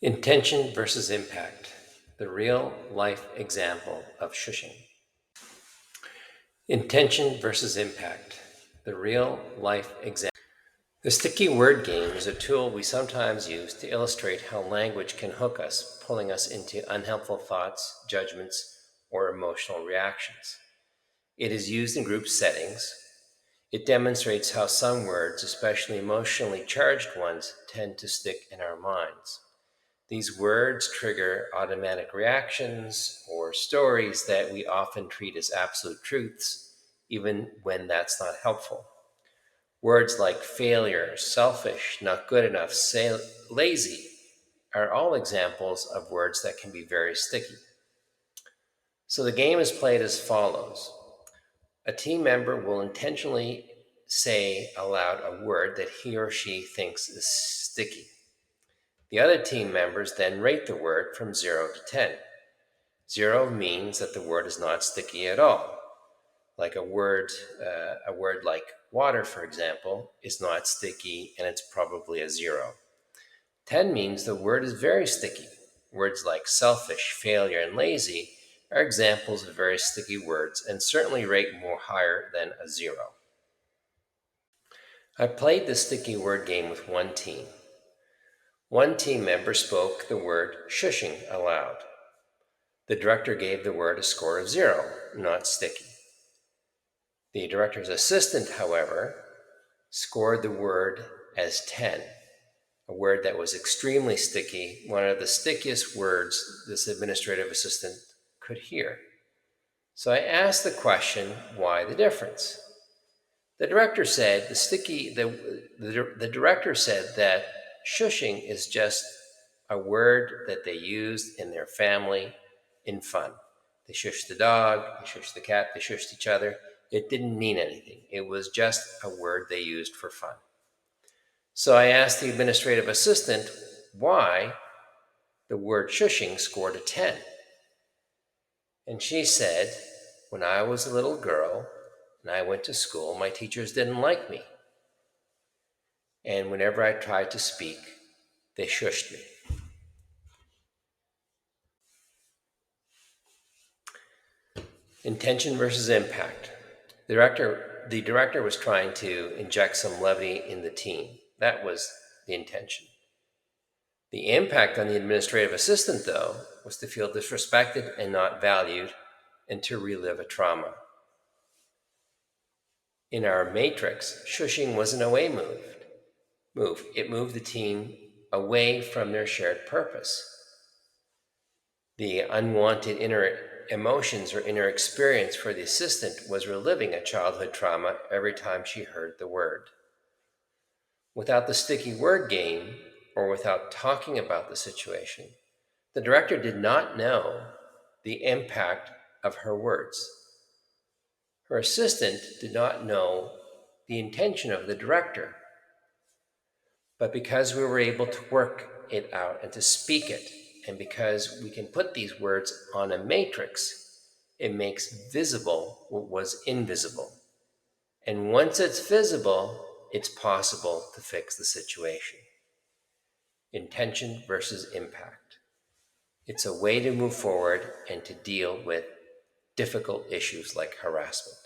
Intention versus impact, the real-life example of shushing. Intention versus impact, the real-life example. The sticky word game is a tool we sometimes use to illustrate how language can hook us, pulling us into unhelpful thoughts, judgments, or emotional reactions. It is used in group settings. It demonstrates how some words, especially emotionally charged ones, tend to stick in our minds. These words trigger automatic reactions or stories that we often treat as absolute truths, even when that's not helpful. Words like failure, selfish, not good enough, lazy are all examples of words that can be very sticky. So the game is played as follows. A team member will intentionally say aloud a word that he or she thinks is sticky. The other team members then rate the word from 0 to 10. 0 means that the word is not sticky at all. Like a word like water, for example, is not sticky and it's probably a 0. 10 means the word is very sticky. Words like selfish, failure, and lazy are examples of very sticky words and certainly rate more higher than a 0. I played the sticky word game with one team. One team member spoke the word shushing aloud. The director gave the word a score of 0, not sticky. The director's assistant, however, scored the word as 10, a word that was extremely sticky, one of the stickiest words this administrative assistant could hear. So I asked the question, why the difference? The director said the director said that shushing is just a word that they used in their family in fun. They shushed the dog, they shushed the cat, they shushed each other. It didn't mean anything. It was just a word they used for fun. So I asked the administrative assistant why the word shushing scored a 10. And she said, when I was a little girl and I went to school, my teachers didn't like me. And whenever I tried to speak, they shushed me. Intention versus impact. The director was trying to inject some levity in the team. That was the intention. The impact on the administrative assistant, though, was to feel disrespected and not valued and to relive a trauma. In our matrix, shushing was an away move. It moved the team away from their shared purpose. The unwanted inner emotions or inner experience for the assistant was reliving a childhood trauma every time she heard the word. Without the sticky word game, or without talking about the situation, the director did not know the impact of her words. Her assistant did not know the intention of the director. But because we were able to work it out and to speak it, and because we can put these words on a matrix, it makes visible what was invisible. And once it's visible, it's possible to fix the situation. Intention versus impact. It's a way to move forward and to deal with difficult issues like harassment.